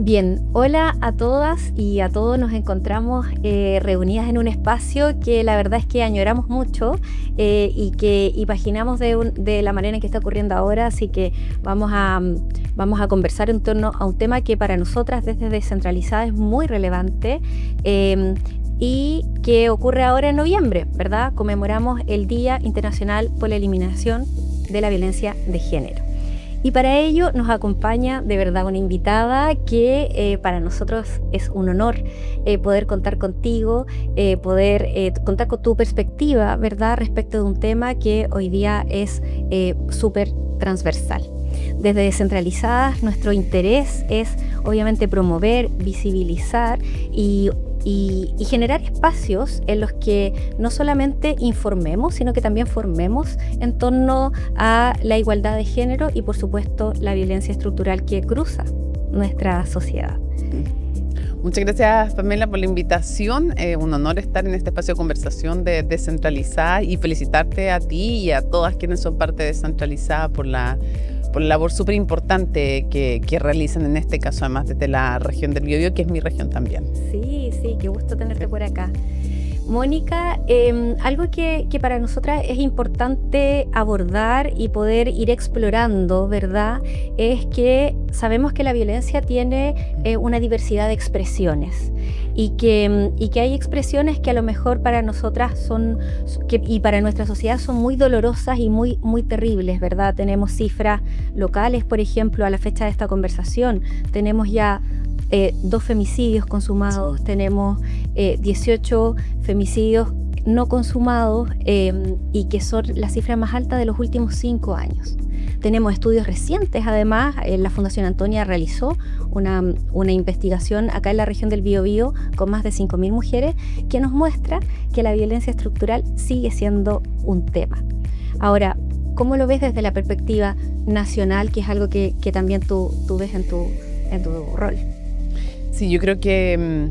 Bien, hola a todas y a todos. Nos encontramos reunidas en un espacio que la verdad es que añoramos mucho y que imaginamos de la manera en que está ocurriendo ahora, así que vamos a conversar en torno a un tema que para nosotras desde Descentralizada es muy relevante y que ocurre ahora en noviembre, ¿verdad? Conmemoramos el Día Internacional por la Eliminación de la Violencia de Género. Y para ello nos acompaña de verdad una invitada que para nosotros es un honor poder contar contigo, poder contar con tu perspectiva, ¿verdad?, respecto de un tema que hoy día es súper transversal. Desde Descentralizadas, nuestro interés es obviamente promover, visibilizar y generar espacios en los que no solamente informemos, sino que también formemos en torno a la igualdad de género y, por supuesto, la violencia estructural que cruza nuestra sociedad. Muchas gracias, Pamela, por la invitación. Un honor estar en este espacio de conversación de Descentralizada y felicitarte a ti y a todas quienes son parte de Descentralizada por la labor súper importante que realizan en este caso, además desde la región del Biobío, que es mi región también. Sí, qué gusto tenerte por acá. Mónica, algo que para nosotras es importante abordar y poder ir explorando, ¿verdad?, es que sabemos que la violencia tiene una diversidad de expresiones y que hay expresiones que a lo mejor para nosotras y para nuestra sociedad son muy dolorosas y muy, muy terribles, ¿verdad? Tenemos cifras locales, por ejemplo, a la fecha de esta conversación, tenemos ya 2 femicidios consumados, tenemos 18 femicidios no consumados y que son la cifra más alta de los últimos 5 años. Tenemos estudios recientes, además, la Fundación Antonia realizó una investigación acá en la región del Biobío con más de 5.000 mujeres que nos muestra que la violencia estructural sigue siendo un tema. Ahora, ¿cómo lo ves desde la perspectiva nacional, que es algo que también tú ves en tu rol? Sí, yo creo que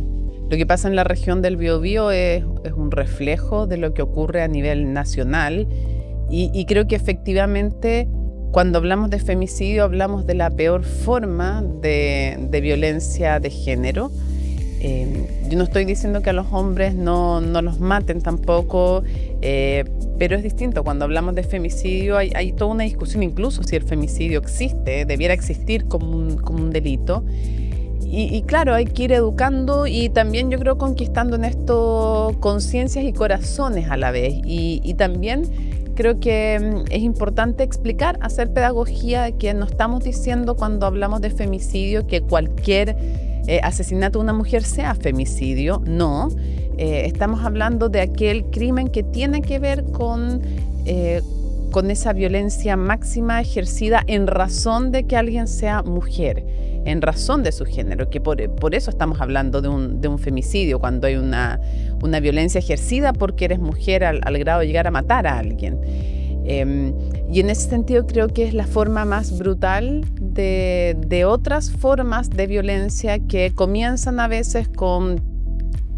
lo que pasa en la región del Biobío es un reflejo de lo que ocurre a nivel nacional y creo que efectivamente cuando hablamos de femicidio hablamos de la peor forma de violencia de género. Yo no estoy diciendo que a los hombres no los maten tampoco, pero es distinto. Cuando hablamos de femicidio hay toda una discusión, incluso si el femicidio existe, debiera existir como un delito. Y claro, hay que ir educando y también yo creo conquistando en esto conciencias y corazones a la vez. Y también creo que es importante explicar, hacer pedagogía de que no estamos diciendo cuando hablamos de femicidio que cualquier asesinato de una mujer sea femicidio, no. Estamos hablando de aquel crimen que tiene que ver con esa violencia máxima ejercida en razón de que alguien sea mujer, en razón de su género, que por eso estamos hablando de un femicidio, cuando hay una violencia ejercida porque eres mujer al grado de llegar a matar a alguien. Y en ese sentido creo que es la forma más brutal de otras formas de violencia que comienzan a veces con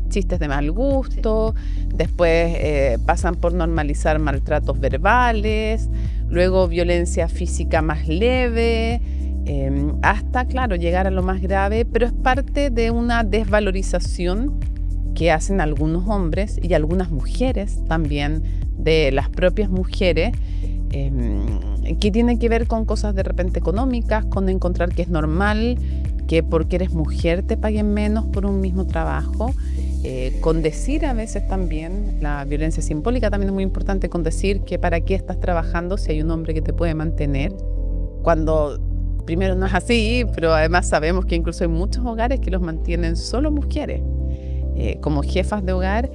chistes de mal gusto, después pasan por normalizar maltratos verbales, luego violencia física más leve, hasta, claro, llegar a lo más grave, pero es parte de una desvalorización que hacen algunos hombres y algunas mujeres también, de las propias mujeres, que tiene que ver con cosas de repente económicas, con encontrar que es normal que porque eres mujer te paguen menos por un mismo trabajo, con decir a veces también, la violencia simbólica también es muy importante, con decir que para qué estás trabajando si hay un hombre que te puede mantener, cuando primero no es así, pero además sabemos que incluso hay muchos hogares que los mantienen solo mujeres, como jefas de hogar,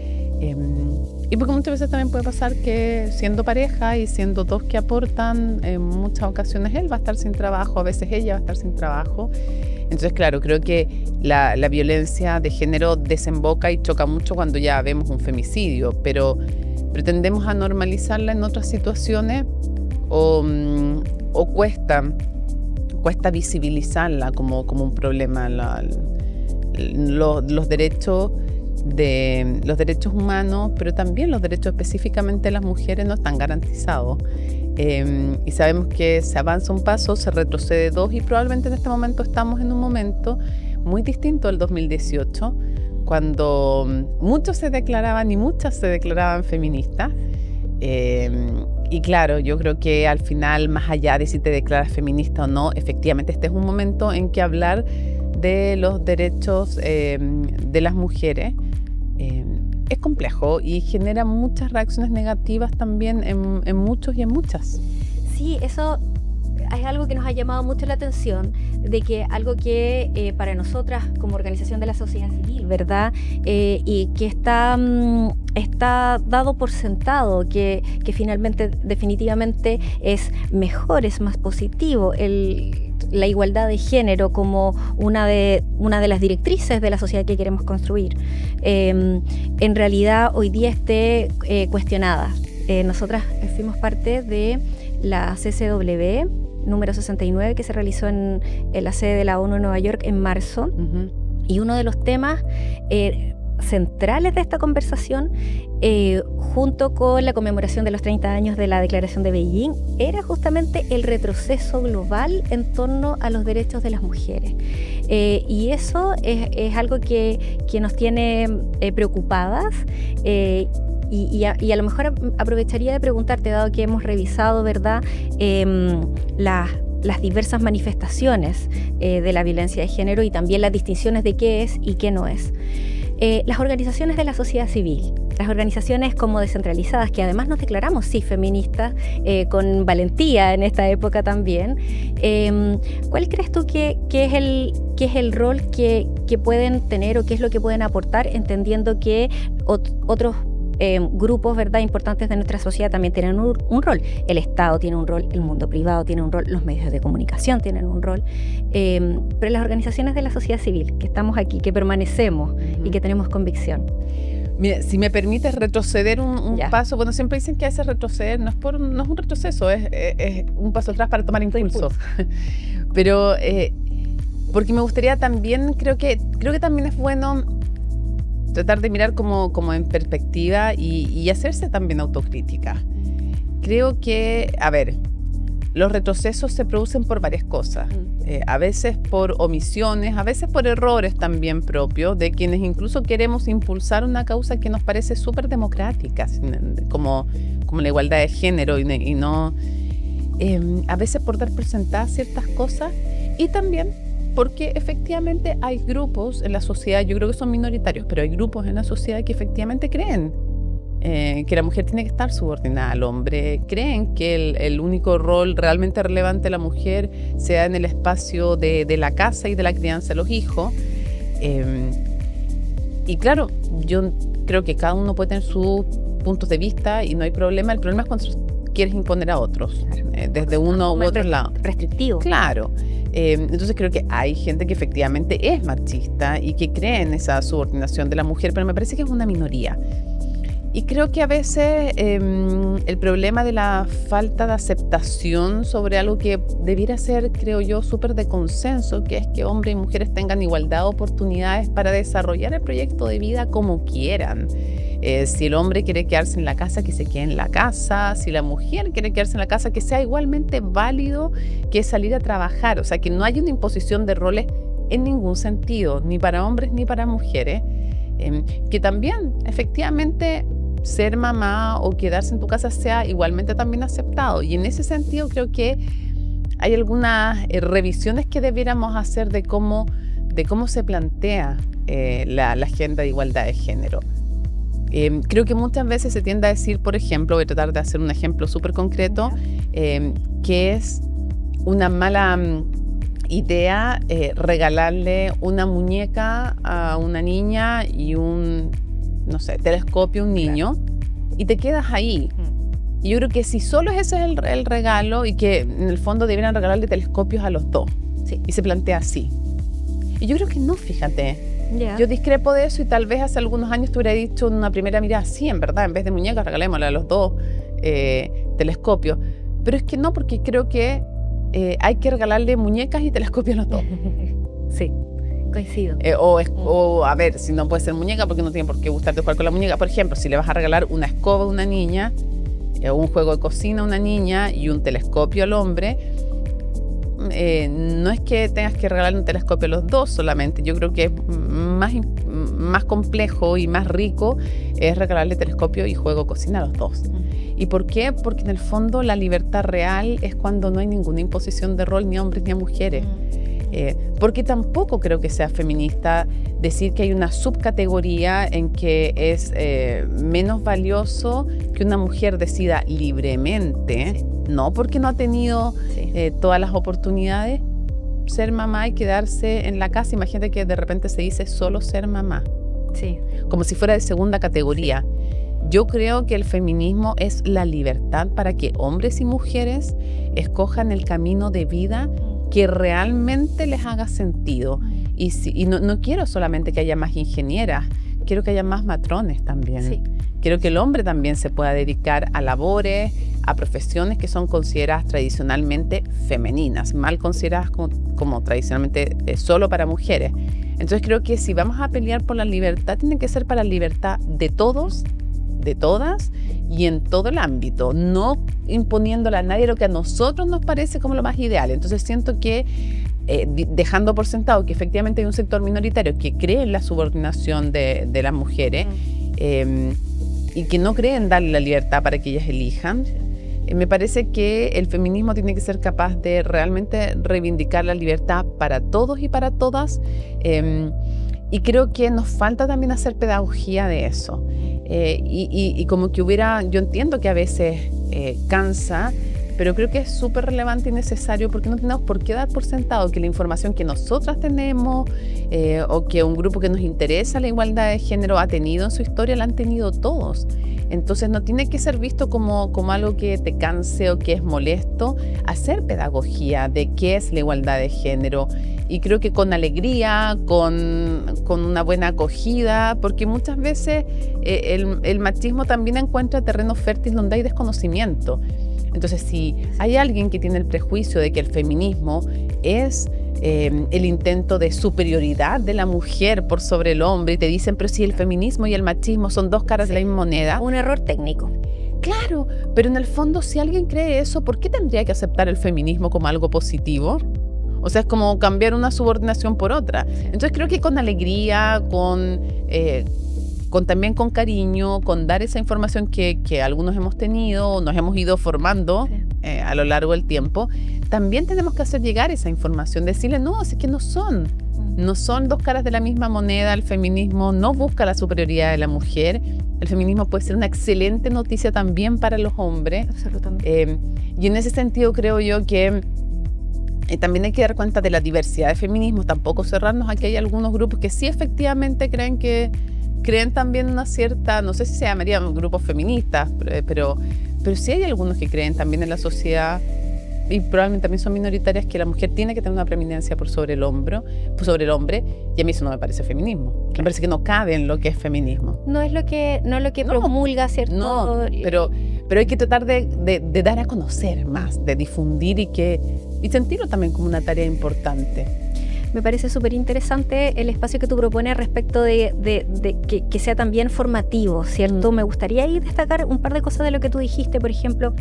y porque muchas veces también puede pasar que siendo pareja y siendo dos que aportan, en muchas ocasiones él va a estar sin trabajo, a veces ella va a estar sin trabajo. Entonces, claro, creo que la violencia de género desemboca y choca mucho cuando ya vemos un femicidio, pero pretendemos a normalizarla en otras situaciones o cuesta visibilizarla como un problema. Los derechos humanos, pero también los derechos específicamente de las mujeres no están garantizados. Y sabemos que se avanza un paso, se retrocede 2 y probablemente en este momento estamos en un momento muy distinto al 2018, cuando muchos se declaraban y muchas se declaraban feministas. Y claro, yo creo que al final, más allá de si te declaras feminista o no, efectivamente este es un momento en que hablar de los derechos de las mujeres es complejo y genera muchas reacciones negativas también en muchos y en muchas. Sí, eso es algo que nos ha llamado mucho la atención, de que algo que para nosotras como organización de la sociedad civil, ¿verdad? Y que está dado por sentado, que finalmente, definitivamente es mejor, es más positivo la igualdad de género como una de las directrices de la sociedad que queremos construir, en realidad hoy día esté cuestionada. Nosotras fuimos parte de la CCW número 69 que se realizó en la sede de la ONU en Nueva York en marzo. Uh-huh. Y uno de los temas centrales de esta conversación, junto con la conmemoración de los 30 años de la Declaración de Beijing, era justamente el retroceso global en torno a los derechos de las mujeres. Y eso es algo que nos tiene preocupadas. Y a lo mejor aprovecharía de preguntarte, dado que hemos revisado, ¿verdad?, las diversas manifestaciones de la violencia de género y también las distinciones de qué es y qué no es. Las organizaciones de la sociedad civil, las organizaciones como descentralizadas, que además nos declaramos, sí, feministas, con valentía en esta época también, ¿cuál crees tú que es el rol que pueden tener o qué es lo que pueden aportar, entendiendo que otros grupos, ¿verdad?, importantes de nuestra sociedad también tienen un rol? El Estado tiene un rol, el mundo privado tiene un rol, los medios de comunicación tienen un rol, pero las organizaciones de la sociedad civil, que estamos aquí, que permanecemos y que tenemos convicción. Mira, si me permites retroceder un paso, bueno, siempre dicen que ese retroceder no es un retroceso, es un paso atrás para tomar impulso. Pero porque me gustaría también, creo que también es bueno tratar de mirar como en perspectiva y hacerse también autocrítica. Creo que, a ver, los retrocesos se producen por varias cosas. A veces por omisiones, a veces por errores también propios de quienes incluso queremos impulsar una causa que nos parece súper democrática, como la igualdad de género y no... a veces por dar por sentadas ciertas cosas y también porque efectivamente hay grupos en la sociedad, yo creo que son minoritarios, pero hay grupos en la sociedad que efectivamente creen que la mujer tiene que estar subordinada al hombre, creen que el único rol realmente relevante de la mujer sea en el espacio de la casa y de la crianza de los hijos. Y claro, yo creo que cada uno puede tener sus puntos de vista y no hay problema. El problema es cuando quieres imponer a otros, desde uno u otro lado. Restrictivo. Claro. Entonces creo que hay gente que efectivamente es machista y que cree en esa subordinación de la mujer, pero me parece que es una minoría. Y creo que a veces el problema de la falta de aceptación sobre algo que debiera ser, creo yo, súper de consenso, que es que hombres y mujeres tengan igualdad de oportunidades para desarrollar el proyecto de vida como quieran. Si el hombre quiere quedarse en la casa, que se quede en la casa. Si la mujer quiere quedarse en la casa, que sea igualmente válido que salir a trabajar. O sea, que no haya una imposición de roles en ningún sentido, ni para hombres ni para mujeres. Que también, efectivamente, ser mamá o quedarse en tu casa sea igualmente también aceptado. Y en ese sentido creo que hay algunas revisiones que debiéramos hacer de cómo se plantea la agenda de igualdad de género. Creo que muchas veces se tiende a decir, por ejemplo, voy a tratar de hacer un ejemplo súper concreto, que es una mala idea regalarle una muñeca a una niña y un, no sé, telescopio a un niño, y te quedas ahí. Y yo creo que si solo ese es el regalo, y que en el fondo deberían regalarle telescopios a los dos, sí, y se plantea así. Y yo creo que no, fíjate. Yeah. Yo discrepo de eso y tal vez hace algunos años te hubiera dicho en una primera mirada, sí, en verdad, en vez de muñecas regalémosle a los dos telescopios. Pero es que no, porque creo que hay que regalarle muñecas y telescopios a los dos. Sí, coincido. O a ver, si no puede ser muñeca, porque no tiene por qué gustarte jugar con la muñeca. Por ejemplo, si le vas a regalar una escoba a una niña, un juego de cocina a una niña y un telescopio al hombre, no es que tengas que regalar un telescopio a los dos solamente. Yo creo que es más complejo y más rico es regalarle telescopio y juego cocina a los dos. ¿Y por qué? Porque en el fondo la libertad real es cuando no hay ninguna imposición de rol ni a hombres ni a mujeres. Porque tampoco creo que sea feminista decir que hay una subcategoría en que es menos valioso que una mujer decida libremente, no porque no ha tenido todas las oportunidades, ser mamá y quedarse en la casa. Imagínate que de repente se dice solo ser mamá, como si fuera de segunda categoría. Yo creo que el feminismo es la libertad para que hombres y mujeres escojan el camino de vida que realmente les haga sentido. Y no quiero solamente que haya más ingenieras, quiero que haya más matrones también. Quiero que el hombre también se pueda dedicar a labores, a profesiones que son consideradas tradicionalmente femeninas, mal consideradas como tradicionalmente solo para mujeres. Entonces creo que si vamos a pelear por la libertad, tiene que ser para la libertad de todos, de todas y en todo el ámbito, no imponiéndole a nadie lo que a nosotros nos parece como lo más ideal. Entonces siento que dejando por sentado que efectivamente hay un sector minoritario que cree en la subordinación de las mujeres y que no cree en darle la libertad para que ellas elijan, me parece que el feminismo tiene que ser capaz de realmente reivindicar la libertad para todos y para todas, y creo que nos falta también hacer pedagogía de eso. Y como que yo entiendo que a veces cansa, pero creo que es súper relevante y necesario, porque no tenemos por qué dar por sentado que la información que nosotras tenemos o que un grupo que nos interesa la igualdad de género ha tenido en su historia, la han tenido todos. Entonces no tiene que ser visto como algo que te canse o que es molesto. Hacer pedagogía de qué es la igualdad de género, y creo que con alegría, con una buena acogida, porque muchas veces el machismo también encuentra terreno fértil donde hay desconocimiento. Entonces, si hay alguien que tiene el prejuicio de que el feminismo es el intento de superioridad de la mujer por sobre el hombre, y te dicen, pero si el feminismo y el machismo son dos caras de la misma moneda. Un error técnico. Claro, pero en el fondo, si alguien cree eso, ¿por qué tendría que aceptar el feminismo como algo positivo? O sea, es como cambiar una subordinación por otra. Entonces creo que con alegría, también con cariño, con dar esa información que algunos hemos tenido, nos hemos ido formando a lo largo del tiempo, también tenemos que hacer llegar esa información, decirle, no, es que no son dos caras de la misma moneda. El feminismo no busca la superioridad de la mujer. El feminismo puede ser una excelente noticia también para los hombres. Absolutamente. Y en ese sentido creo yo que también hay que dar cuenta de la diversidad de feminismos, tampoco cerrarnos a que hay algunos grupos que sí efectivamente creen también una cierta, no sé si se llamarían grupos feministas, pero sí hay algunos que creen también en la sociedad, y probablemente también son minoritarias, que la mujer tiene que tener una preeminencia por sobre el hombre, y a mí eso no me parece feminismo. Me parece que no cabe en lo que es feminismo. No es lo que promulga, ¿cierto? No, pero hay que tratar de dar a conocer más, de difundir y sentirlo también como una tarea importante. Me parece súper interesante el espacio que tú propones respecto de que sea también formativo, ¿cierto? Me gustaría ahí destacar un par de cosas de lo que tú dijiste. Por ejemplo,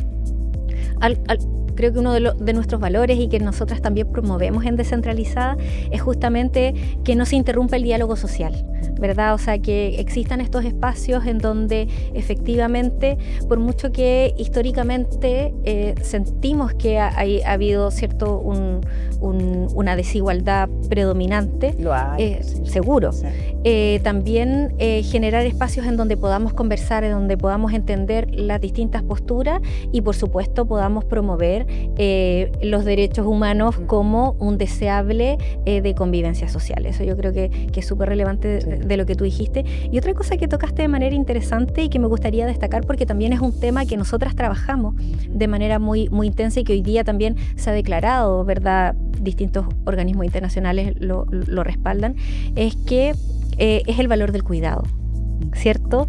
creo que uno de nuestros valores y que nosotras también promovemos en Descentralizada es justamente que no se interrumpa el diálogo social, ¿verdad? O sea, que existan estos espacios en donde efectivamente, por mucho que históricamente sentimos que ha habido cierto una desigualdad predominante, lo hay, seguro. Sí. También generar espacios en donde podamos conversar, en donde podamos entender las distintas posturas y por supuesto podamos promover los derechos humanos como un deseable de convivencia social. Eso yo creo que es súper relevante de lo que tú dijiste. Y otra cosa que tocaste de manera interesante y que me gustaría destacar, porque también es un tema que nosotras trabajamos de manera muy, muy intensa y que hoy día también se ha declarado, ¿verdad? Distintos organismos internacionales lo respaldan, es que es el valor del cuidado, ¿cierto?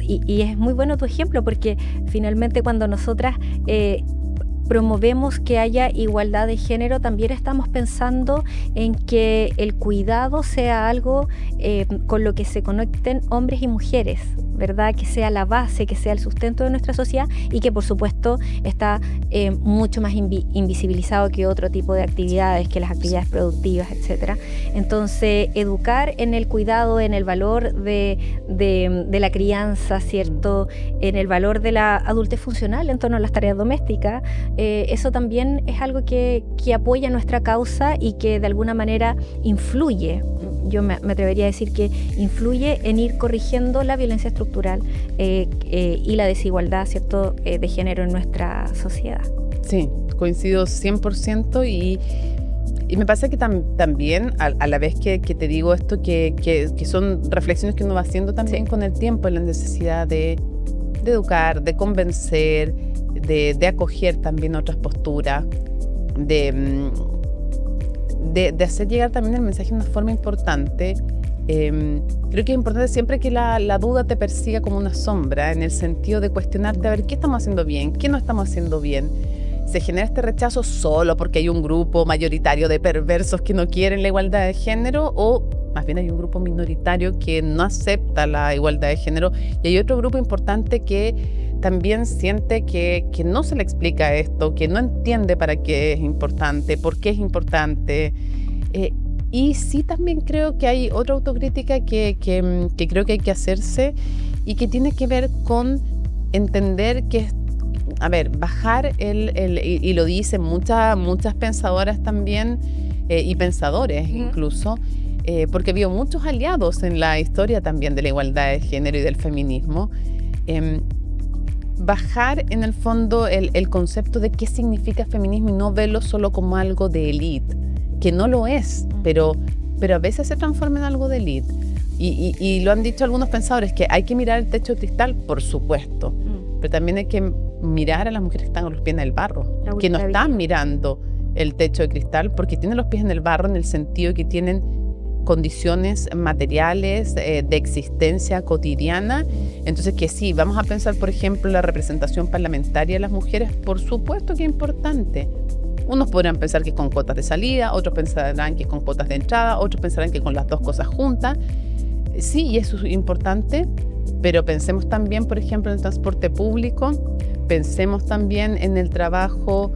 Y es muy bueno tu ejemplo, porque finalmente cuando nosotras promovemos que haya igualdad de género, también estamos pensando en que el cuidado sea algo con lo que se conecten hombres y mujeres, ¿verdad? Que sea la base, que sea el sustento de nuestra sociedad y que por supuesto está mucho más invisibilizado que otro tipo de actividades, que las actividades productivas, etcétera. Entonces, educar en el cuidado, en el valor de la crianza, ¿cierto? En el valor de la adultez funcional en torno a las tareas domésticas, eso también es algo que apoya nuestra causa y que de alguna manera influye, yo me atrevería a decir que influye en ir corrigiendo la violencia estructural y la desigualdad, ¿cierto?, de género en nuestra sociedad. Sí, coincido 100% y me pasa que también, a la vez que te digo esto, que son reflexiones que uno va haciendo también con el tiempo, en la necesidad de educar, de convencer, de acoger también otras posturas, de hacer llegar también el mensaje de una forma importante. Creo que es importante siempre que la duda te persiga como una sombra, en el sentido de cuestionarte a ver qué estamos haciendo bien, qué no estamos haciendo bien. Se genera este rechazo solo porque hay un grupo mayoritario de perversos que no quieren la igualdad de género, o más bien hay un grupo minoritario que no acepta la igualdad de género, y hay otro grupo importante que también siente que no se le explica esto, que no entiende para qué es importante, por qué es importante. Y sí, también creo que hay otra autocrítica que creo que hay que hacerse y que tiene que ver con entender que, a ver, bajar y lo dicen muchas pensadoras también y pensadores incluso, porque vio muchos aliados en la historia también de la igualdad de género y del feminismo. Bajar en el fondo el concepto de qué significa feminismo y no verlo solo como algo de élite, que no lo es, pero a veces se transforma en algo de élite. Y lo han dicho algunos pensadores, que hay que mirar el techo de cristal, por supuesto, pero también hay que mirar a las mujeres que están con los pies en el barro, que no están mirando el techo de cristal porque tienen los pies en el barro, en el sentido que tienen condiciones materiales de existencia cotidiana. Entonces, que sí, vamos a pensar, por ejemplo, la representación parlamentaria de las mujeres, por supuesto que es importante. Unos podrán pensar que es con cuotas de salida, otros pensarán que es con cuotas de entrada, otros pensarán que con las dos cosas juntas. Sí, y eso es importante, pero pensemos también, por ejemplo, en el transporte público, pensemos también en el trabajo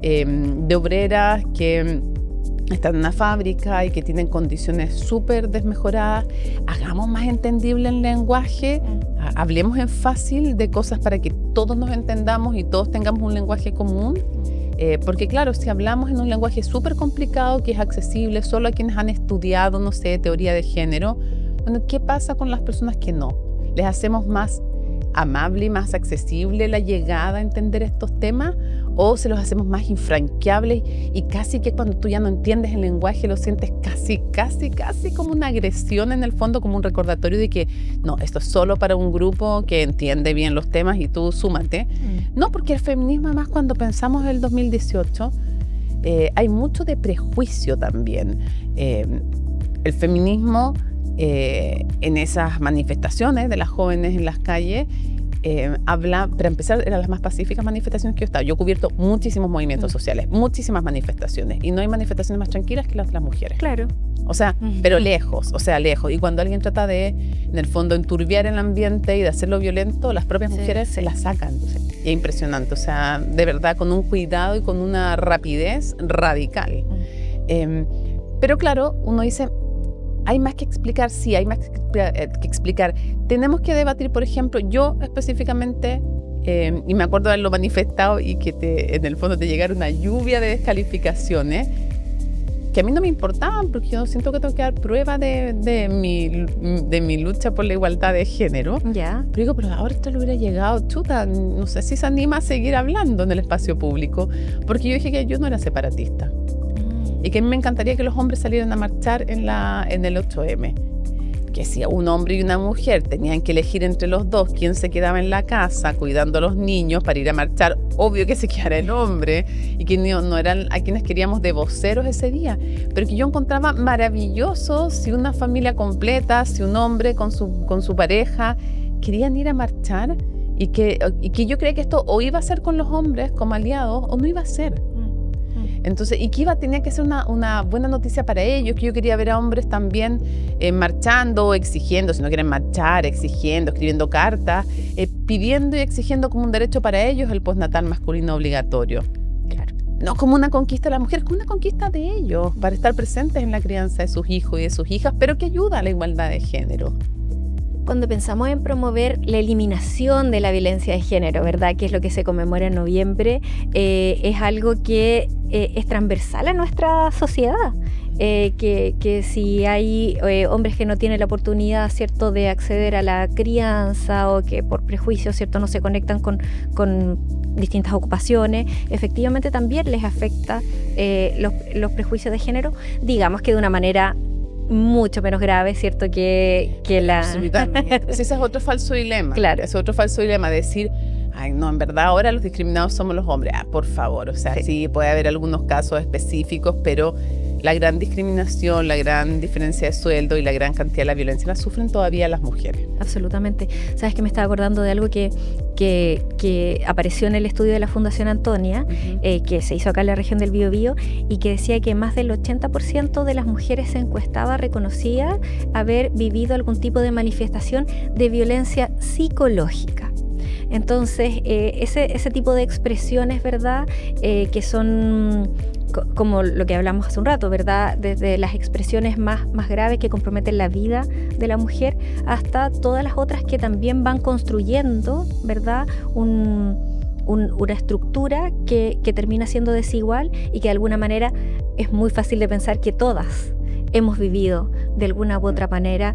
de obreras que están en una fábrica y que tienen condiciones súper desmejoradas. Hagamos más entendible el lenguaje, hablemos en fácil de cosas para que todos nos entendamos y todos tengamos un lenguaje común. Porque claro, si hablamos en un lenguaje súper complicado que es accesible solo a quienes han estudiado, no sé, teoría de género, bueno, ¿qué pasa con las personas que no? ¿Les hacemos más amable y más accesible la llegada a entender estos temas? ¿O se los hacemos más infranqueables y casi que cuando tú ya no entiendes el lenguaje lo sientes casi como una agresión en el fondo, como un recordatorio de que no, esto es solo para un grupo que entiende bien los temas y tú súmate? No, porque el feminismo, además, cuando pensamos en el 2018, hay mucho de prejuicio también. El feminismo en esas manifestaciones de las jóvenes en las calles habla, para empezar, eran las más pacíficas manifestaciones que yo he estado. Yo he cubierto muchísimos movimientos sociales, muchísimas manifestaciones, y no hay manifestaciones más tranquilas que las de las mujeres. Claro. O sea, pero lejos. Y cuando alguien trata de, en el fondo, enturbiar el ambiente y de hacerlo violento, las propias mujeres se las sacan. Y es impresionante. O sea, de verdad, con un cuidado y con una rapidez radical. Pero claro, uno dice, hay más que explicar, sí, hay más que explicar. Tenemos que debatir, por ejemplo, yo específicamente, y me acuerdo de haberlo manifestado y que en el fondo te llegara una lluvia de descalificaciones que a mí no me importaban, porque yo siento que tengo que dar prueba de mi lucha por la igualdad de género. Yeah. Pero digo, pero ahora esto le hubiera llegado, chuta, no sé si se anima a seguir hablando en el espacio público, porque yo dije que yo no era separatista. Y que a mí me encantaría que los hombres salieran a marchar en el 8M. Que si un hombre y una mujer tenían que elegir entre los dos quién se quedaba en la casa cuidando a los niños para ir a marchar, obvio que se quedara el hombre, y que no eran a quienes queríamos de voceros ese día. Pero que yo encontraba maravilloso si una familia completa, si un hombre con su pareja querían ir a marchar, y que yo creía que esto o iba a ser con los hombres como aliados o no iba a ser. Entonces, y que tenía que ser una buena noticia para ellos, que yo quería ver a hombres también marchando, exigiendo, si no quieren marchar, exigiendo, escribiendo cartas, pidiendo y exigiendo como un derecho para ellos el postnatal masculino obligatorio. Claro. No como una conquista de la mujer, como una conquista de ellos, para estar presentes en la crianza de sus hijos y de sus hijas, pero que ayuda a la igualdad de género. Cuando pensamos en promover la eliminación de la violencia de género, ¿verdad?, que es lo que se conmemora en noviembre, es algo que es transversal a nuestra sociedad. Que si hay hombres que no tienen la oportunidad, ¿cierto?, de acceder a la crianza, o que por prejuicio, ¿cierto?, no se conectan con distintas ocupaciones, efectivamente también les afecta los prejuicios de género, digamos que de una manera mucho menos grave, ¿cierto?, que la... Absolutamente. Ese es otro falso dilema. Claro. Es otro falso dilema, decir, ay, no, en verdad ahora los discriminados somos los hombres. Por favor, o sea, sí puede haber algunos casos específicos, pero la gran discriminación, la gran diferencia de sueldo y la gran cantidad de la violencia la sufren todavía las mujeres. Absolutamente. Sabes que me estaba acordando de algo que apareció en el estudio de la Fundación Antonia, que se hizo acá en la región del Biobío, y que decía que más del 80% de las mujeres encuestadas reconocía haber vivido algún tipo de manifestación de violencia psicológica. Entonces, ese tipo de expresiones, ¿verdad?, que son como lo que hablamos hace un rato, ¿verdad?, desde las expresiones más graves que comprometen la vida de la mujer hasta todas las otras que también van construyendo, ¿verdad?, una estructura que termina siendo desigual y que de alguna manera es muy fácil de pensar que todas hemos vivido de alguna u otra manera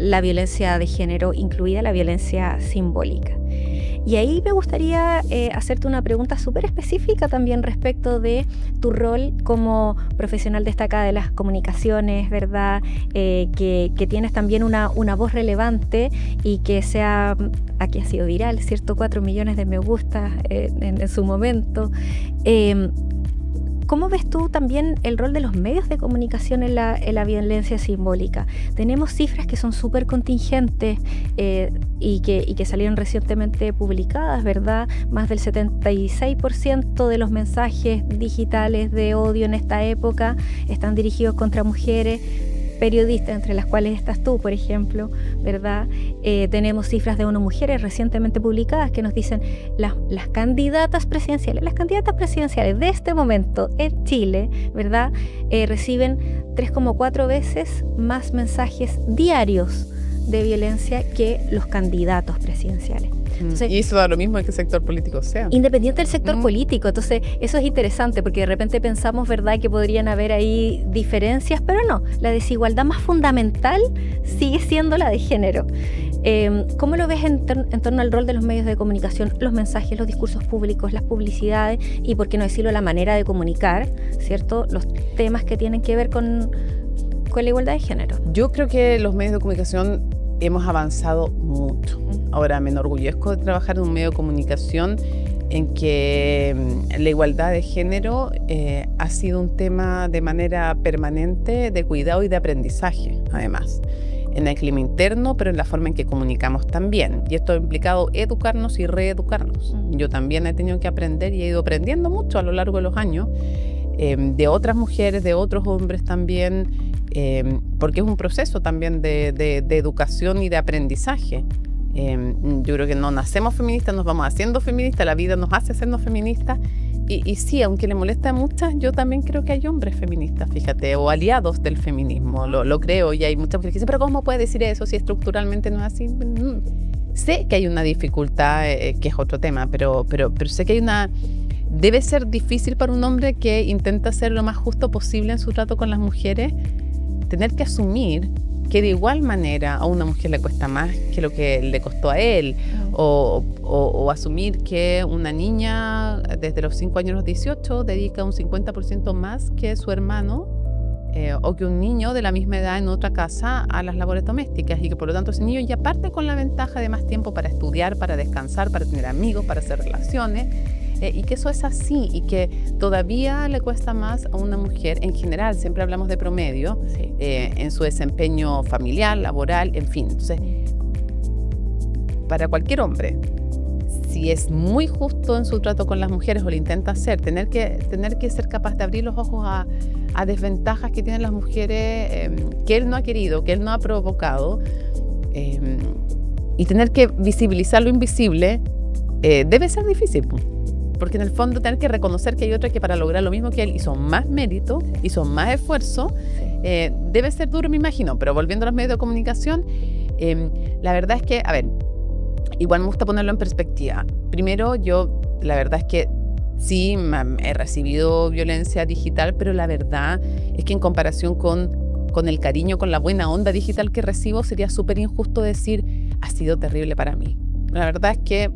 la violencia de género, incluida la violencia simbólica. Y ahí me gustaría hacerte una pregunta súper específica también respecto de tu rol como profesional destacada de las comunicaciones, ¿verdad? Que tienes también una voz relevante y que aquí ha sido viral, ¿cierto? 4 millones de me gusta en su momento. ¿Cómo ves tú también el rol de los medios de comunicación en la violencia simbólica? Tenemos cifras que son súper contingentes y que salieron recientemente publicadas, ¿verdad? Más del 76% de los mensajes digitales de odio en esta época están dirigidos contra mujeres, periodistas, entre las cuales estás tú, por ejemplo, ¿verdad? Tenemos cifras de ONU Mujeres recientemente publicadas que nos dicen las candidatas presidenciales de este momento en Chile, ¿verdad?, reciben 3,4 veces más mensajes diarios de violencia que los candidatos presidenciales. Entonces, y eso da lo mismo en qué sector político sea. Independiente del sector político. Entonces, eso es interesante porque de repente pensamos, ¿verdad?, que podrían haber ahí diferencias, pero no. La desigualdad más fundamental sigue siendo la de género. ¿Cómo lo ves en torno al rol de los medios de comunicación, los mensajes, los discursos públicos, las publicidades y, por qué no decirlo, la manera de comunicar, ¿cierto?, los temas que tienen que ver con la igualdad de género? Yo creo que los medios de comunicación hemos avanzado mucho. Ahora me enorgullezco de trabajar en un medio de comunicación en que la igualdad de género ha sido un tema de manera permanente de cuidado y de aprendizaje, además, en el clima interno, pero en la forma en que comunicamos también. Y esto ha implicado educarnos y reeducarnos. Yo también he tenido que aprender y he ido aprendiendo mucho a lo largo de los años, de otras mujeres, de otros hombres también, porque es un proceso también de educación y de aprendizaje. Yo creo que no nacemos feministas, nos vamos haciendo feministas, la vida nos hace hacernos feministas. Y sí, aunque le molesta a muchas, yo también creo que hay hombres feministas, fíjate, o aliados del feminismo, lo creo, y hay muchas mujeres que dicen, pero ¿cómo puede decir eso si estructuralmente no es así? Sé que hay una dificultad, que es otro tema, pero sé que debe ser difícil para un hombre que intenta ser lo más justo posible en su trato con las mujeres, tener que asumir que de igual manera a una mujer le cuesta más que lo que le costó a él, o asumir que una niña desde los 5 años a los 18 dedica un 50% más que su hermano, o que un niño de la misma edad en otra casa a las labores domésticas, y que por lo tanto ese niño ya parte con la ventaja de más tiempo para estudiar, para descansar, para tener amigos, para hacer relaciones. Y que eso es así y que todavía le cuesta más a una mujer en general, siempre hablamos de promedio, sí, en su desempeño familiar, laboral, en fin. Entonces, para cualquier hombre, si es muy justo en su trato con las mujeres o lo intenta hacer, tener que ser capaz de abrir los ojos a desventajas que tienen las mujeres que él no ha querido, que él no ha provocado, y tener que visibilizar lo invisible debe ser difícil, porque en el fondo tener que reconocer que hay otra que para lograr lo mismo que él hizo más mérito, hizo más esfuerzo, debe ser duro, me imagino. Pero volviendo a los medios de comunicación, la verdad es que, a ver, igual me gusta ponerlo en perspectiva. Primero, yo la verdad es que sí, he recibido violencia digital, pero la verdad es que en comparación con el cariño, con la buena onda digital que recibo, sería súper injusto decir, ha sido terrible para mí. La verdad es que,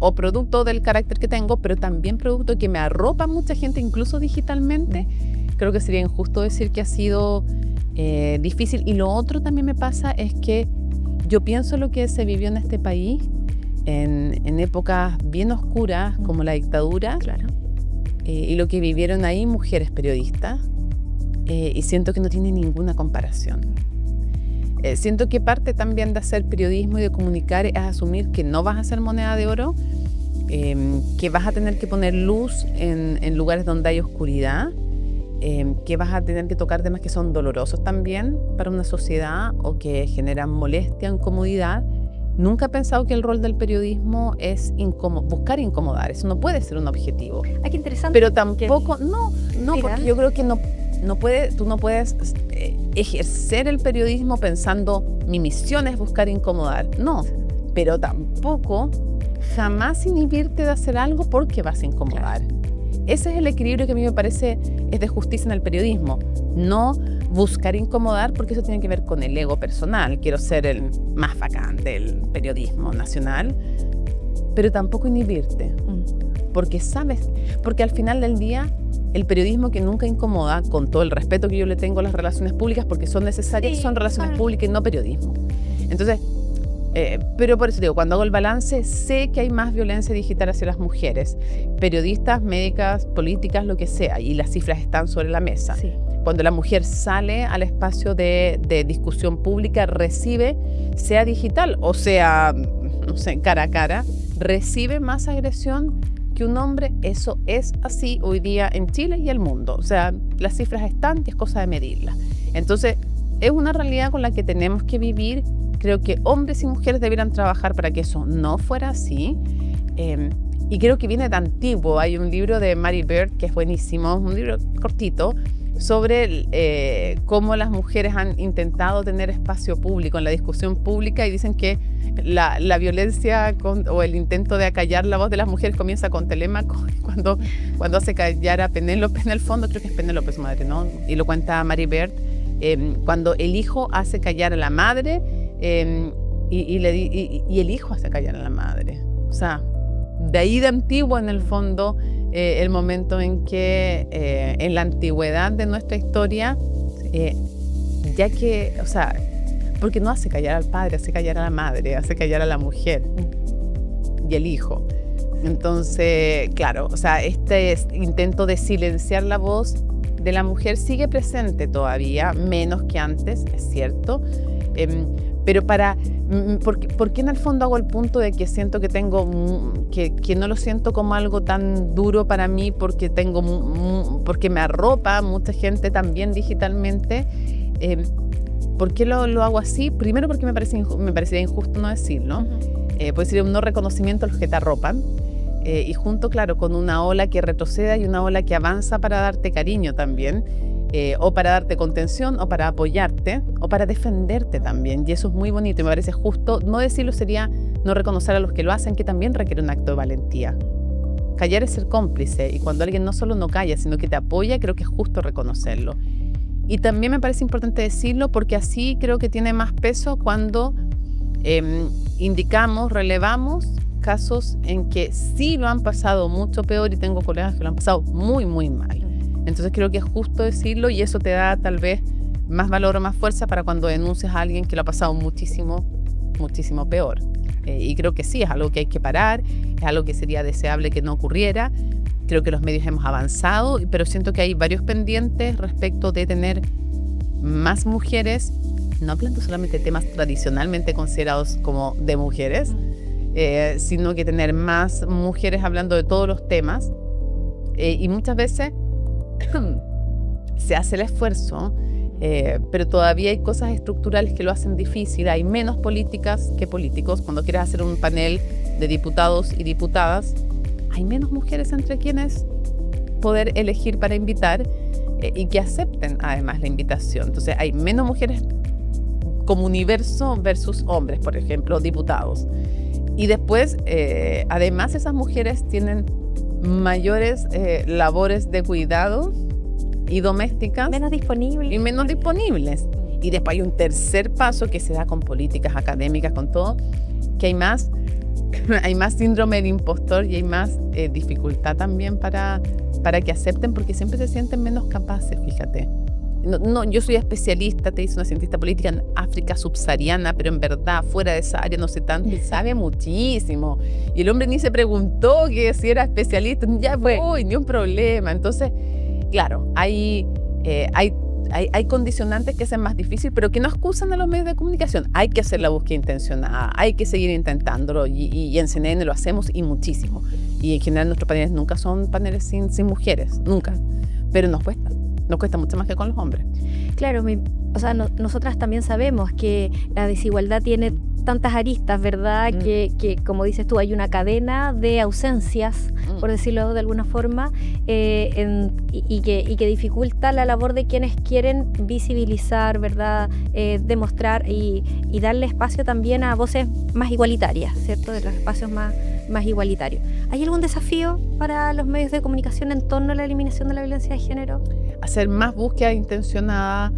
o producto del carácter que tengo, pero también producto de que me arropa mucha gente, incluso digitalmente, creo que sería injusto decir que ha sido difícil. Y lo otro también me pasa es que yo pienso lo que se vivió en este país en épocas bien oscuras como la dictadura, Claro. Y lo que vivieron ahí mujeres periodistas, y siento que no tiene ninguna comparación. Siento que parte también de hacer periodismo y de comunicar es asumir que no vas a ser moneda de oro, que vas a tener que poner luz en lugares donde hay oscuridad, que vas a tener que tocar temas que son dolorosos también para una sociedad o que generan molestia, incomodidad. Nunca he pensado que el rol del periodismo es buscar incomodar. Eso no puede ser un objetivo. Ah, qué interesante. Pero tampoco, no, Mira. porque yo creo que tú no puedes ejercer el periodismo pensando mi misión es buscar incomodar. No, pero tampoco jamás inhibirte de hacer algo porque vas a incomodar. Claro. Ese es el equilibrio que a mí me parece es de justicia en el periodismo. No buscar incomodar, porque eso tiene que ver con el ego personal. Quiero ser el más bacán del periodismo nacional, pero tampoco inhibirte. Porque sabes, porque al final del día, el periodismo que nunca incomoda, con todo el respeto que yo le tengo a las relaciones públicas, porque son necesarias, sí, son relaciones públicas y no periodismo. Entonces, pero por eso digo, cuando hago el balance, sé que hay más violencia digital hacia las mujeres, periodistas, médicas, políticas, lo que sea, y las cifras están sobre la mesa. Sí. Cuando la mujer sale al espacio de discusión pública, recibe, sea digital o sea, no sé, cara a cara, recibe más agresión que un hombre. Eso es así hoy día en Chile y el mundo. O sea, las cifras están y es cosa de medirlas. Entonces, es una realidad con la que tenemos que vivir. Creo que hombres y mujeres debieran trabajar para que eso no fuera así. Y creo que viene de antiguo. Hay un libro de Mary Beard que es buenísimo, un libro cortito, sobre cómo las mujeres han intentado tener espacio público en la discusión pública, y dicen que la violencia o el intento de acallar la voz de las mujeres comienza con Telémaco, cuando hace callar a Penélope, en el fondo creo que es Penélope su madre, ¿no? Y lo cuenta Mary Beard, cuando el hijo hace callar a la madre, y el hijo hace callar a la madre. O sea, de ahí de antiguo en el fondo, el momento en que en la antigüedad de nuestra historia, ya que, o sea, porque no hace callar al padre, hace callar a la madre, hace callar a la mujer y el hijo. Entonces, claro, o sea, este intento de silenciar la voz de la mujer sigue presente todavía, menos que antes, es cierto. Pero ¿por qué en el fondo hago el punto de que siento que que no lo siento como algo tan duro para mí, porque me arropa mucha gente también digitalmente? ¿Por qué lo hago así? Primero porque me parecería injusto no decirlo. Puede ser un no reconocimiento a los que te arropan, y junto, claro, con una ola que retroceda y una ola que avanza para darte cariño también. O para darte contención, o para apoyarte, o para defenderte también. Y eso es muy bonito y me parece justo. No decirlo sería no reconocer a los que lo hacen, que también requiere un acto de valentía. Callar es ser cómplice, y cuando alguien no solo no calla, sino que te apoya, creo que es justo reconocerlo. Y también me parece importante decirlo, porque así creo que tiene más peso cuando indicamos, relevamos casos en que sí lo han pasado mucho peor, y tengo colegas que lo han pasado muy, muy mal. Entonces creo que es justo decirlo, y eso te da tal vez más valor o más fuerza para cuando denuncias a alguien que lo ha pasado muchísimo, muchísimo peor. Y creo que sí, es algo que hay que parar, es algo que sería deseable que no ocurriera. Creo que los medios hemos avanzado, pero siento que hay varios pendientes respecto de tener más mujeres, no hablando solamente de temas tradicionalmente considerados como de mujeres, sino que tener más mujeres hablando de todos los temas. Y muchas veces se hace el esfuerzo, pero todavía hay cosas estructurales que lo hacen difícil. Hay menos políticas que políticos. Cuando quieres hacer un panel de diputados y diputadas, hay menos mujeres entre quienes poder elegir para invitar y que acepten además la invitación. Entonces hay menos mujeres como universo versus hombres, por ejemplo, diputados. Y después, además, esas mujeres tienen mayores labores de cuidado y domésticas. Menos disponibles. Y menos disponibles. Y después hay un tercer paso que se da con políticas académicas, con todo, que hay más síndrome del impostor y hay más dificultad también para que acepten, porque siempre se sienten menos capaces, fíjate. No, yo soy especialista, te dice una cientista política en África subsahariana, pero en verdad fuera de esa área no sé tanto, y sabe muchísimo. Y el hombre ni se preguntó que si era especialista, ya voy, ni un problema. Entonces, claro, hay condicionantes que hacen más difícil, pero que no excusan a los medios de comunicación. Hay que hacer la búsqueda intencionada, hay que seguir intentándolo, y en CNN lo hacemos y muchísimo. Y en general nuestros paneles nunca son paneles sin mujeres, nunca. Pero nos cuesta mucho más que con los hombres. Claro, nosotras también sabemos que la desigualdad tiene tantas aristas, ¿verdad? Que como dices tú, hay una cadena de ausencias, por decirlo de alguna forma, y que dificulta la labor de quienes quieren visibilizar, ¿verdad? Demostrar y darle espacio también a voces más igualitarias, ¿cierto? De los espacios más igualitarios. ¿Hay algún desafío para los medios de comunicación en torno a la eliminación de la violencia de género? Hacer más búsqueda intencionada,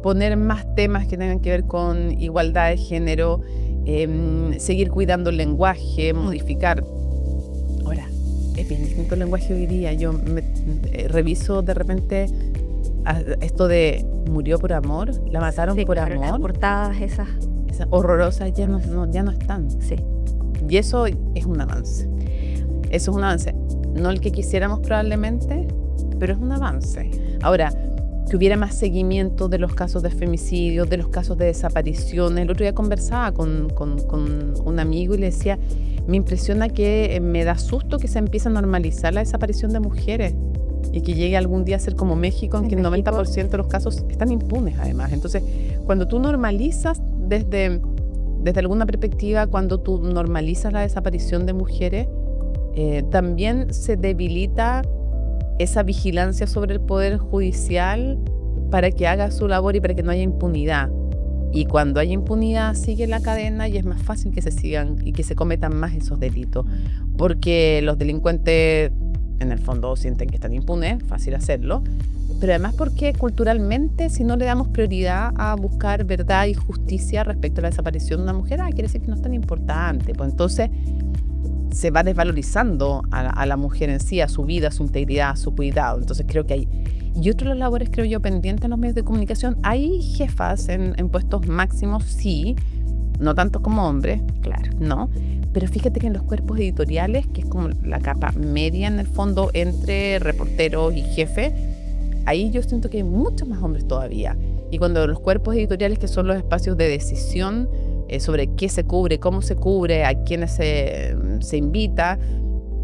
poner más temas que tengan que ver con igualdad de género, seguir cuidando el lenguaje, modificar. Ahora, es bien distinto el lenguaje hoy día. Yo reviso de repente esto de murió por amor, la mataron por amor. Las portadas esas horrorosas ya no están. Sí. Y eso es un avance. Eso es un avance. No el que quisiéramos probablemente, pero es un avance. Ahora, que hubiera más seguimiento de los casos de femicidio, de los casos de desapariciones. El otro día conversaba con un amigo y le decía, me impresiona que me da susto que se empiece a normalizar la desaparición de mujeres y que llegue algún día a ser como México, en que el 90% de los casos están impunes además. Entonces, cuando tú normalizas desde alguna perspectiva, cuando tú normalizas la desaparición de mujeres, también se debilita esa vigilancia sobre el Poder Judicial para que haga su labor y para que no haya impunidad. Y cuando hay impunidad sigue la cadena y es más fácil que se sigan y que se cometan más esos delitos. Porque los delincuentes en el fondo sienten que están impunes, fácil hacerlo, pero además porque culturalmente si no le damos prioridad a buscar verdad y justicia respecto a la desaparición de una mujer, quiere decir que no es tan importante. Pues entonces se va desvalorizando a la mujer en sí, a su vida, a su integridad, a su cuidado. Entonces creo que hay... Y otras labores, creo yo, pendientes en los medios de comunicación. Hay jefas en puestos máximos, sí, no tanto como hombres, claro, no. Pero fíjate que en los cuerpos editoriales, que es como la capa media en el fondo entre reporteros y jefe, ahí yo siento que hay muchos más hombres todavía. Y cuando los cuerpos editoriales, que son los espacios de decisión sobre qué se cubre, cómo se cubre, a quiénes se invita,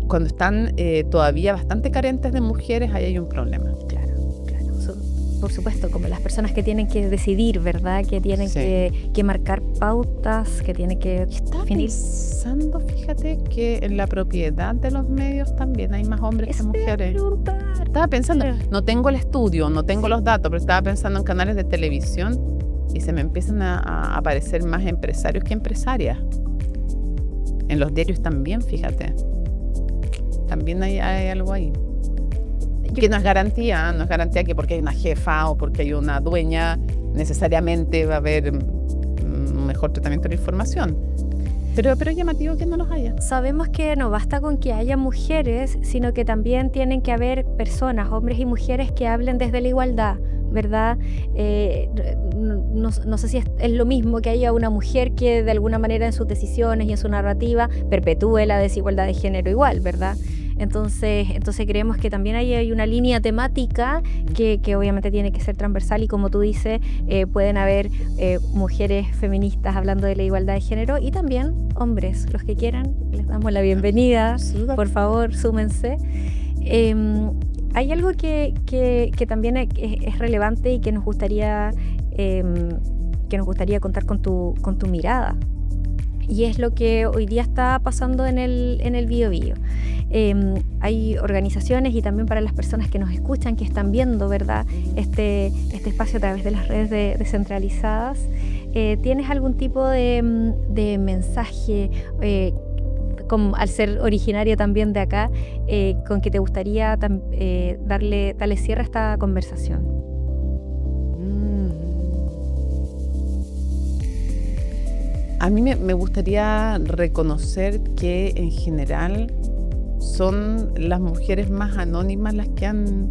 cuando están todavía bastante carentes de mujeres, ahí hay un problema. Claro. Por supuesto, como las personas que tienen que decidir, ¿verdad? Que tienen que marcar pautas, que tienen que definir. Pensando, fíjate, que en la propiedad de los medios también hay más hombres que mujeres. Estaba pensando, no tengo el estudio, no tengo los datos, pero estaba pensando en canales de televisión y se me empiezan a aparecer más empresarios que empresarias. En los diarios también, fíjate. También hay algo ahí. Que no es garantía que porque hay una jefa o porque hay una dueña necesariamente va a haber un mejor tratamiento de la información. Pero es llamativo que no los haya. Sabemos que no basta con que haya mujeres, sino que también tienen que haber personas, hombres y mujeres, que hablen desde la igualdad, ¿verdad? No sé si es lo mismo que haya una mujer que de alguna manera en sus decisiones y en su narrativa perpetúe la desigualdad de género igual, ¿verdad? Entonces creemos que también ahí hay una línea temática que obviamente tiene que ser transversal y como tú dices, pueden haber mujeres feministas hablando de la igualdad de género y también hombres, los que quieran, les damos la bienvenida, por favor, súmense. Hay algo que también es relevante y que nos gustaría contar con tu mirada. Y es lo que hoy día está pasando en el Biobío. Hay organizaciones y también para las personas que nos escuchan, que están viendo, ¿verdad?, este espacio a través de las redes descentralizadas. ¿Tienes algún tipo de mensaje, al ser originaria también de acá, con que te gustaría darle cierre a esta conversación? A mí me gustaría reconocer que en general son las mujeres más anónimas las que han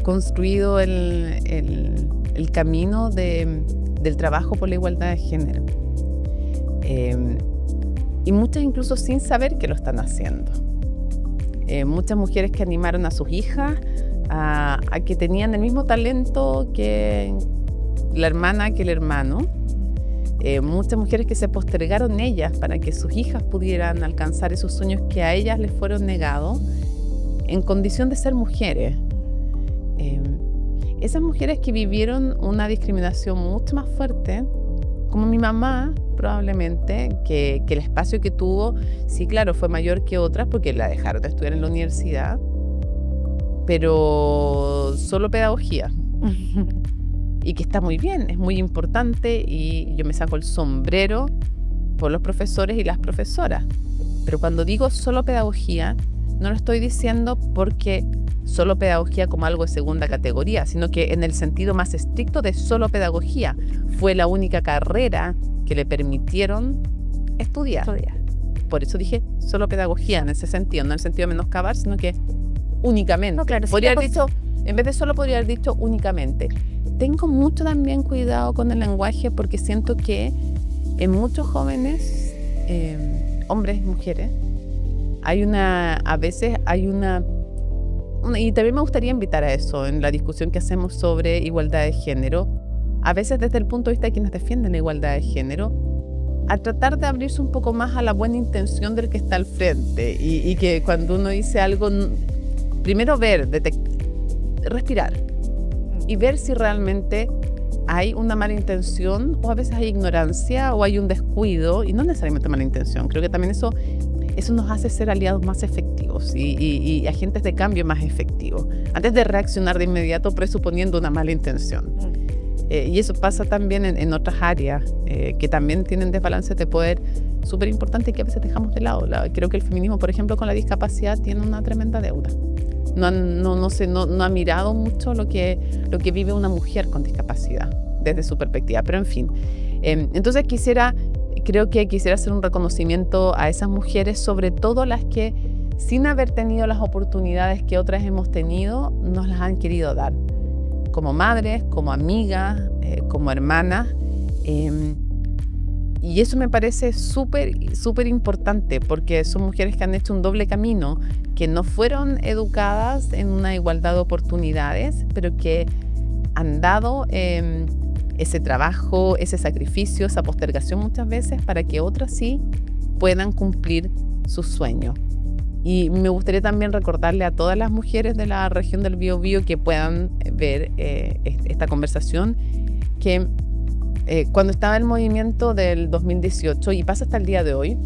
construido el camino del trabajo por la igualdad de género. Y muchas incluso sin saber que lo están haciendo. Muchas mujeres que animaron a sus hijas a que tenían el mismo talento que la hermana, que el hermano. Muchas mujeres que se postergaron ellas para que sus hijas pudieran alcanzar esos sueños que a ellas les fueron negados en condición de ser mujeres. Esas mujeres que vivieron una discriminación mucho más fuerte, como mi mamá probablemente, que el espacio que tuvo, sí, claro, fue mayor que otras porque la dejaron de estudiar en la universidad, pero solo pedagogía. Y que está muy bien, es muy importante y yo me saco el sombrero por los profesores y las profesoras. Pero cuando digo solo pedagogía, no lo estoy diciendo porque solo pedagogía como algo de segunda categoría, sino que en el sentido más estricto de solo pedagogía. Fue la única carrera que le permitieron estudiar. Por eso dije solo pedagogía en ese sentido, no en el sentido de menoscabar, sino que únicamente. No, claro, podría haber dicho, en vez de solo podría haber dicho únicamente. Tengo mucho también cuidado con el lenguaje porque siento que en muchos jóvenes, hombres y mujeres, a veces hay una, y también me gustaría invitar a eso en la discusión que hacemos sobre igualdad de género, a veces desde el punto de vista de quienes defienden la igualdad de género, a tratar de abrirse un poco más a la buena intención del que está al frente y que cuando uno dice algo, primero respirar y ver si realmente hay una mala intención o a veces hay ignorancia o hay un descuido y no necesariamente mala intención. Creo que también eso nos hace ser aliados más efectivos y agentes de cambio más efectivos antes de reaccionar de inmediato presuponiendo una mala intención. Y eso pasa también en otras áreas que también tienen desbalances de poder súper importantes que a veces dejamos de lado. Creo que el feminismo, por ejemplo, con la discapacidad tiene una tremenda deuda. No ha mirado mucho lo que vive una mujer con discapacidad desde su perspectiva, pero en fin. Entonces creo que quisiera hacer un reconocimiento a esas mujeres, sobre todo las que sin haber tenido las oportunidades que otras hemos tenido, nos las han querido dar, como madres, como amigas, como hermanas. Y eso me parece súper importante porque son mujeres que han hecho un doble camino, que no fueron educadas en una igualdad de oportunidades, pero que han dado ese trabajo, ese sacrificio, esa postergación muchas veces para que otras sí puedan cumplir sus sueños. Y me gustaría también recordarle a todas las mujeres de la región del Biobío que puedan ver esta conversación, que cuando estaba el movimiento del 2018 y pasa hasta el día de hoy,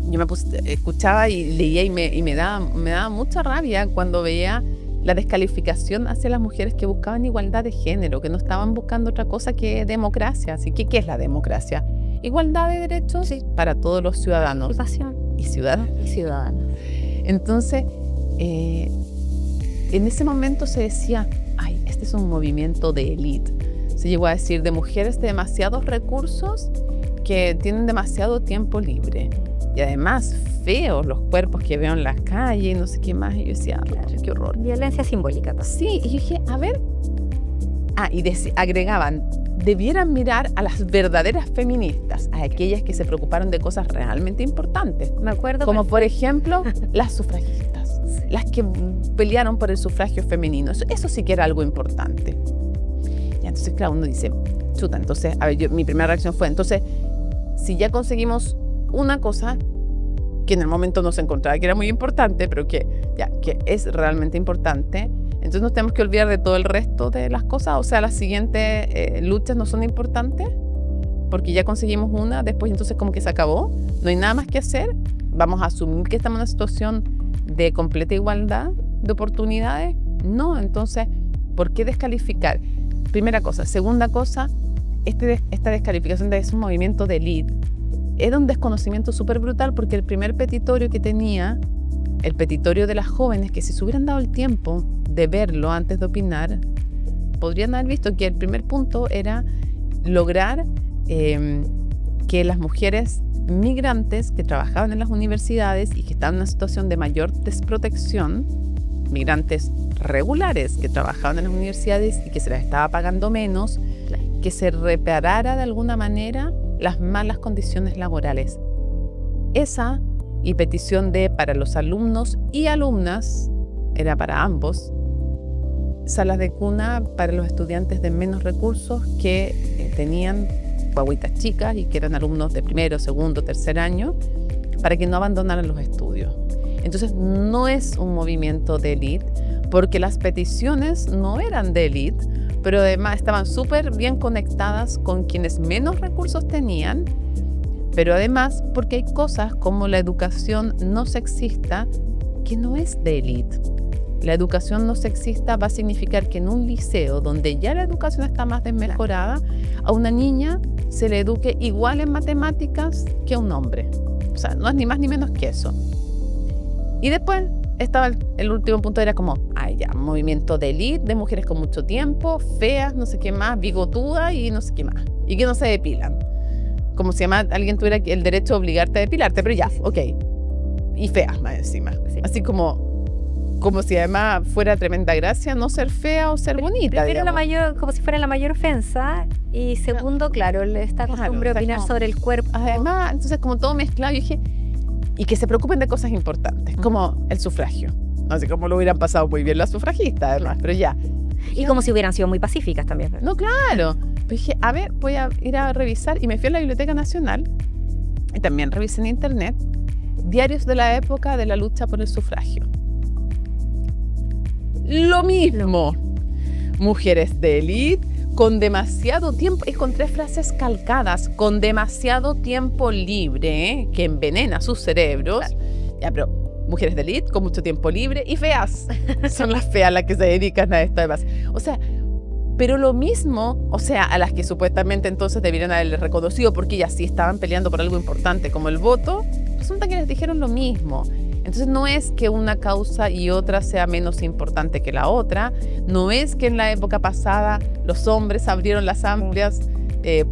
yo escuchaba y leía y me daba mucha rabia cuando veía la descalificación hacia las mujeres que buscaban igualdad de género, que no estaban buscando otra cosa que democracia. Así que, ¿qué es la democracia? Igualdad de derechos para todos los ciudadanos. Y ciudadanas. Entonces, en ese momento se decía, este es un movimiento de élite. Se llegó a decir de mujeres de demasiados recursos que tienen demasiado tiempo libre. Y además, feos los cuerpos que veo en las calles, no sé qué más. Y yo decía, qué horror. Violencia simbólica. Sí, y yo dije, a ver. Y agregaban, debieran mirar a las verdaderas feministas, a aquellas que se preocuparon de cosas realmente importantes. Me acuerdo. Como por ejemplo, las sufragistas. las que pelearon por el sufragio femenino. Eso sí que era algo importante. Y entonces, claro, uno dice, chuta, entonces, a ver, mi primera reacción fue, entonces, si ya conseguimos una cosa que en el momento no se encontraba que era muy importante, pero que es realmente importante, entonces nos tenemos que olvidar de todo el resto de las cosas, o sea, las siguientes luchas no son importantes, porque ya conseguimos una, después entonces como que se acabó, no hay nada más que hacer, vamos a asumir que estamos en una situación de completa igualdad de oportunidades. No, entonces, ¿por qué descalificar? Primera cosa. Segunda cosa, esta descalificación de un movimiento de élite era un desconocimiento súper brutal, porque el primer petitorio que tenía, el petitorio de las jóvenes, que si se hubieran dado el tiempo de verlo antes de opinar, podrían haber visto que el primer punto era lograr que las mujeres migrantes que trabajaban en las universidades y que estaban en una situación de mayor desprotección, migrantes regulares que trabajaban en las universidades y que se les estaba pagando menos, que se reparara de alguna manera las malas condiciones laborales. Esa y petición para los alumnos y alumnas, era para ambos, salas de cuna para los estudiantes de menos recursos que tenían guaguitas chicas y que eran alumnos de primero, segundo, tercer año, para que no abandonaran los estudios. Entonces no es un movimiento de élite, porque las peticiones no eran de élite, pero además estaban súper bien conectadas con quienes menos recursos tenían, pero además porque hay cosas como la educación no sexista que no es de élite. La educación no sexista va a significar que en un liceo donde ya la educación está más desmejorada, a una niña se le eduque igual en matemáticas que a un hombre. O sea, no es ni más ni menos que eso. Y después estaba el último punto, era como, movimiento de élite, de mujeres con mucho tiempo, feas, no sé qué más, bigotudas y no sé qué más. Y que no se depilan. Como si además alguien tuviera el derecho a obligarte a depilarte, pero ya, ok. Y feas más encima. Sí. Así como si además fuera tremenda gracia no ser fea o ser bonita. Primero, como si fuera la mayor ofensa. Y segundo, claro, esta costumbre de opinar sobre el cuerpo. Además, entonces como todo mezclado, yo dije, y que se preocupen de cosas importantes, como el sufragio. Así como lo hubieran pasado muy bien las sufragistas, además, pero ya. Y como si hubieran sido muy pacíficas también. No, claro. Pero dije, a ver, voy a ir a revisar. Y me fui a la Biblioteca Nacional y también revisé en internet diarios de la época de la lucha por el sufragio. Lo mismo. Mujeres de élite con demasiado tiempo, y con 3 frases calcadas, con demasiado tiempo libre, que envenena sus cerebros. Claro. Ya, pero mujeres de élite con mucho tiempo libre y feas. Son las feas las que se dedican a esto además. O sea, pero lo mismo, o sea, a las que supuestamente entonces deberían haberles reconocido porque ellas sí estaban peleando por algo importante como el voto, resulta que les dijeron lo mismo. Entonces no es que una causa y otra sea menos importante que la otra, no es que en la época pasada los hombres abrieron las amplias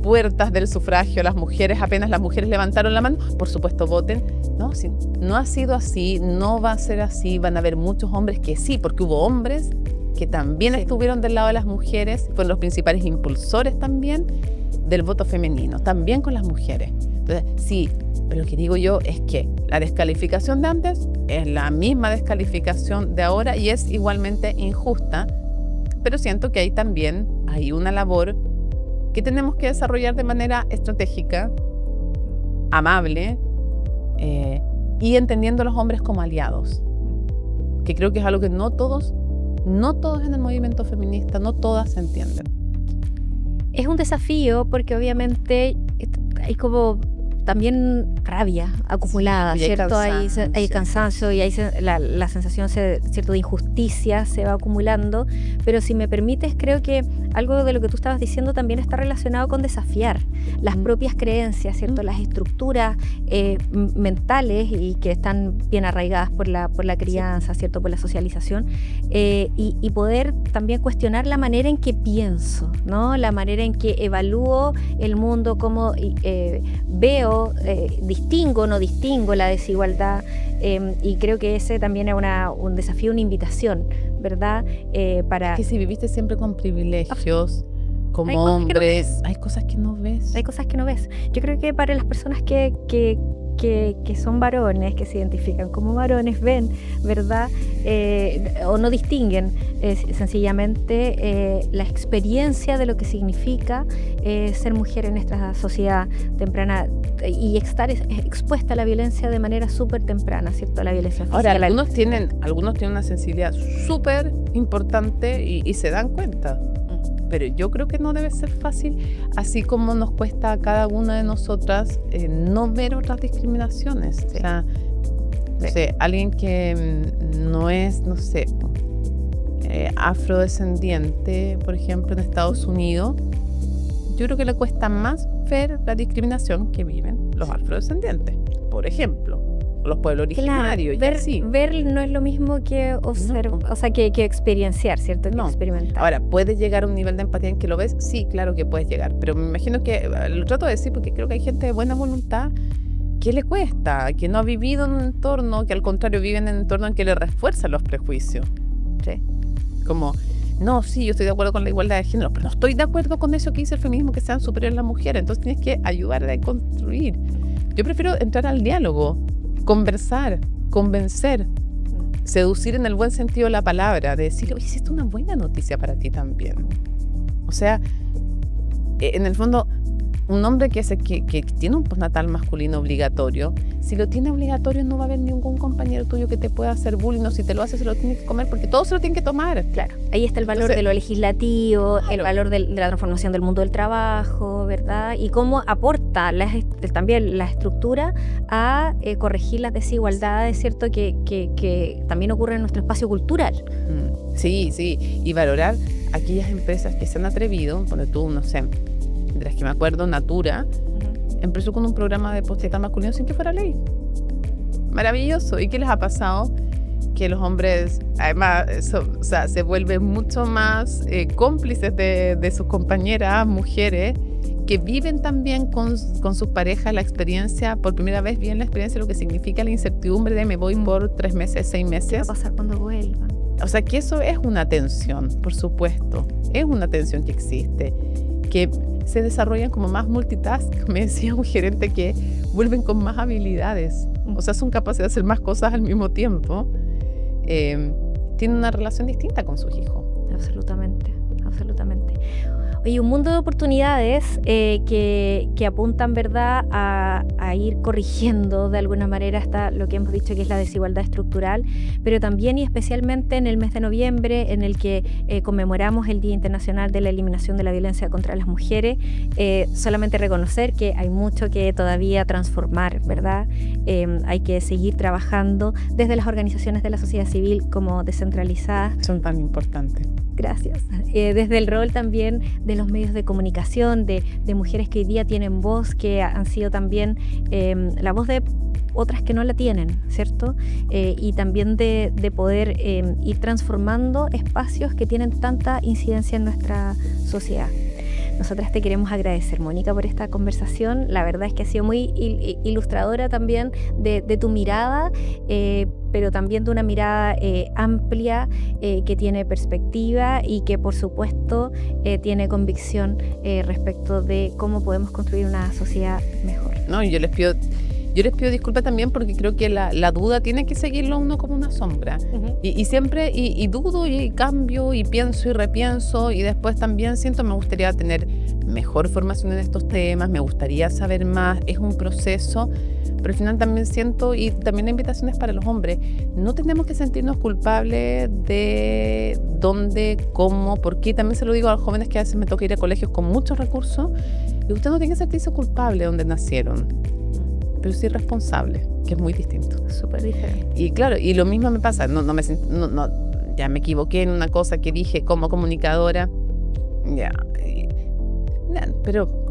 puertas del sufragio a las mujeres, apenas las mujeres levantaron la mano, por supuesto voten. No, sí, no ha sido así, no va a ser así, van a haber muchos hombres que sí, porque hubo hombres que también estuvieron del lado de las mujeres, fueron los principales impulsores también del voto femenino, también con las mujeres. Entonces, sí, pero lo que digo yo es que la descalificación de antes es la misma descalificación de ahora y es igualmente injusta, pero siento que hay una labor que tenemos que desarrollar de manera estratégica, amable, y entendiendo a los hombres como aliados, que creo que es algo que no todos en el movimiento feminista, no todas entienden. Es un desafío porque obviamente hay como también rabia acumulada, sí, ¿cierto? Hay cansancio y hay la sensación cierto de injusticia se va acumulando, pero si me permites, creo que algo de lo que tú estabas diciendo también está relacionado con desafiar las propias creencias, ¿cierto? Las estructuras mentales y que están bien arraigadas por la crianza, sí, ¿cierto? Por la socialización, y poder también cuestionar la manera en que pienso, ¿no? La manera en que evalúo el mundo, cómo veo, distingo, no distingo la desigualdad, y creo que ese también es un desafío, una invitación, ¿verdad? Para que si viviste siempre con privilegios, como hombres, hay cosas que no ves. Hay cosas que no ves. Yo creo que para las personas que que son varones, que se identifican como varones, ven, ¿verdad? O no distinguen sencillamente la experiencia de lo que significa ser mujer en esta sociedad temprana y estar expuesta a la violencia de manera súper temprana, ¿cierto? La violencia física. Ahora, algunos tienen una sensibilidad súper importante y se dan cuenta. Pero yo creo que no debe ser fácil, así como nos cuesta a cada una de nosotras no ver otras discriminaciones. Sí. O sea, no sé, alguien que no es, no sé, afrodescendiente, por ejemplo, en Estados Unidos, yo creo que le cuesta más ver la discriminación que viven los afrodescendientes, por ejemplo. Los pueblos originarios. Claro, ver no es lo mismo que observar, no. O sea, que experienciar, ¿cierto? Que experimentar. Ahora, ¿puedes llegar a un nivel de empatía en que lo ves? Sí, claro que puedes llegar, pero me imagino que, lo trato de decir porque creo que hay gente de buena voluntad que le cuesta, que no ha vivido en un entorno, que al contrario vive en un entorno en que le refuerzan los prejuicios. Sí. Como, no, sí, yo estoy de acuerdo con la igualdad de género, pero no estoy de acuerdo con eso que dice el feminismo, que sean superiores las mujeres, entonces tienes que ayudar a construir. Yo prefiero entrar al diálogo, conversar, convencer, seducir en el buen sentido de la palabra, de decir, oye, esto es una buena noticia para ti también. O sea, en el fondo, un hombre que tiene un postnatal masculino obligatorio, si lo tiene obligatorio no va a haber ningún compañero tuyo que te pueda hacer bullying, o si te lo hace se lo tiene que comer, porque todos se lo tienen que tomar. Claro, ahí está el valor de lo legislativo, claro. El valor de la transformación del mundo del trabajo, ¿verdad? Y cómo aporta también la estructura a corregir las desigualdades, ¿cierto? Que también ocurren en nuestro espacio cultural. Sí, y valorar aquellas empresas que se han atrevido, donde tú, no sé, de las que me acuerdo, Natura, empezó con un programa de postnatal masculino sin que fuera ley. Maravilloso. ¿Y qué les ha pasado? Que los hombres, además, se vuelven mucho más cómplices de sus compañeras, mujeres, que viven también con sus parejas la experiencia, por primera vez viven la experiencia de lo que significa la incertidumbre de me voy por 3 meses, 6 meses. ¿Qué va a pasar cuando vuelva? O sea, que eso es una tensión, por supuesto. Es una tensión que existe, que se desarrollan como más multitask. Me decía un gerente que vuelven con más habilidades. O sea, son capaces de hacer más cosas al mismo tiempo. Tienen una relación distinta con sus hijos. Absolutamente. Oye, un mundo de oportunidades que apuntan, ¿verdad?, a ir corrigiendo de alguna manera hasta lo que hemos dicho que es la desigualdad estructural, pero también y especialmente en el mes de noviembre, en el que conmemoramos el Día Internacional de la Eliminación de la Violencia contra las Mujeres, solamente reconocer que hay mucho que todavía transformar, ¿verdad? Hay que seguir trabajando desde las organizaciones de la sociedad civil como descentralizadas. Son tan importantes. Gracias. Desde el rol también de los medios de comunicación, de mujeres que hoy día tienen voz, que han sido también la voz de otras que no la tienen, ¿cierto? Y también de poder ir transformando espacios que tienen tanta incidencia en nuestra sociedad. Nosotras te queremos agradecer, Mónica, por esta conversación. La verdad es que ha sido muy ilustradora también de tu mirada, pero también de una mirada amplia que tiene perspectiva y que, por supuesto, tiene convicción respecto de cómo podemos construir una sociedad mejor. No, y yo les pido disculpas también porque creo que la duda tiene que seguirlo uno como una sombra. Y siempre, y dudo y cambio y pienso y repienso y después también me gustaría tener mejor formación en estos temas, me gustaría saber más, es un proceso, pero al final también siento, y también la invitación es para los hombres, no tenemos que sentirnos culpables de dónde, cómo, por qué. También se lo digo a los jóvenes que a veces me toca ir a colegios con muchos recursos, y usted no tiene que sentirse culpable de dónde nacieron, pero sí responsable, que es muy distinto. Súper diferente. Y claro, y lo mismo me pasa, ya me equivoqué en una cosa que dije como comunicadora, pero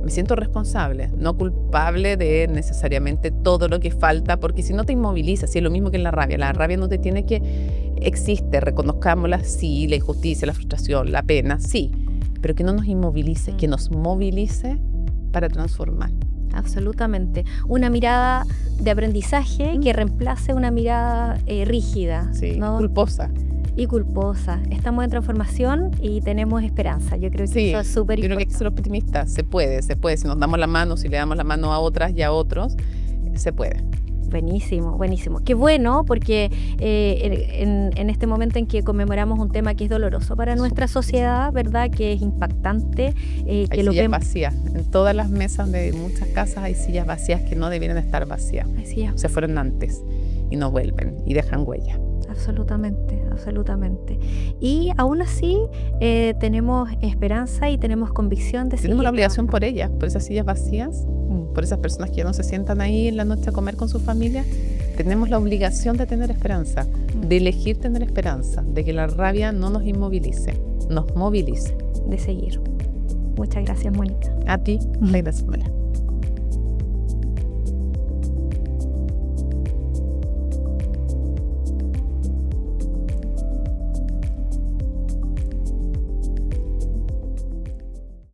me siento responsable, no culpable de necesariamente todo lo que falta, porque si no te inmoviliza, si es lo mismo que en la rabia no te tiene que, existe, reconozcámosla, sí, la injusticia, la frustración, la pena, sí, pero que no nos inmovilice, que nos movilice para transformar. Absolutamente. Una mirada de aprendizaje que reemplace una mirada rígida, sí, ¿no? culposa. Estamos en transformación y tenemos esperanza. Yo creo que eso es súper importante. Yo creo que hay que ser optimistas. Se puede. Si nos damos la mano, si le damos la mano a otras y a otros, se puede. Buenísimo, buenísimo. Qué bueno, porque en este momento en que conmemoramos un tema que es doloroso para nuestra sociedad, ¿verdad? Que es impactante. Hay que lo sillas vemos vacías. En todas las mesas de muchas casas hay sillas vacías que no debieran estar vacías. Así es. Se fueron antes y no vuelven y dejan huella. Absolutamente, absolutamente. Y aún así tenemos esperanza y tenemos convicción de Tenemos la seguir obligación trabajando. por ellas, por esas sillas vacías, por esas personas que ya no se sientan ahí en la noche a comer con su familia. Tenemos la obligación de tener esperanza, de elegir tener esperanza, de que la rabia no nos inmovilice, nos movilice. De seguir. Muchas gracias, Mónica. A ti, gracias, Pamela.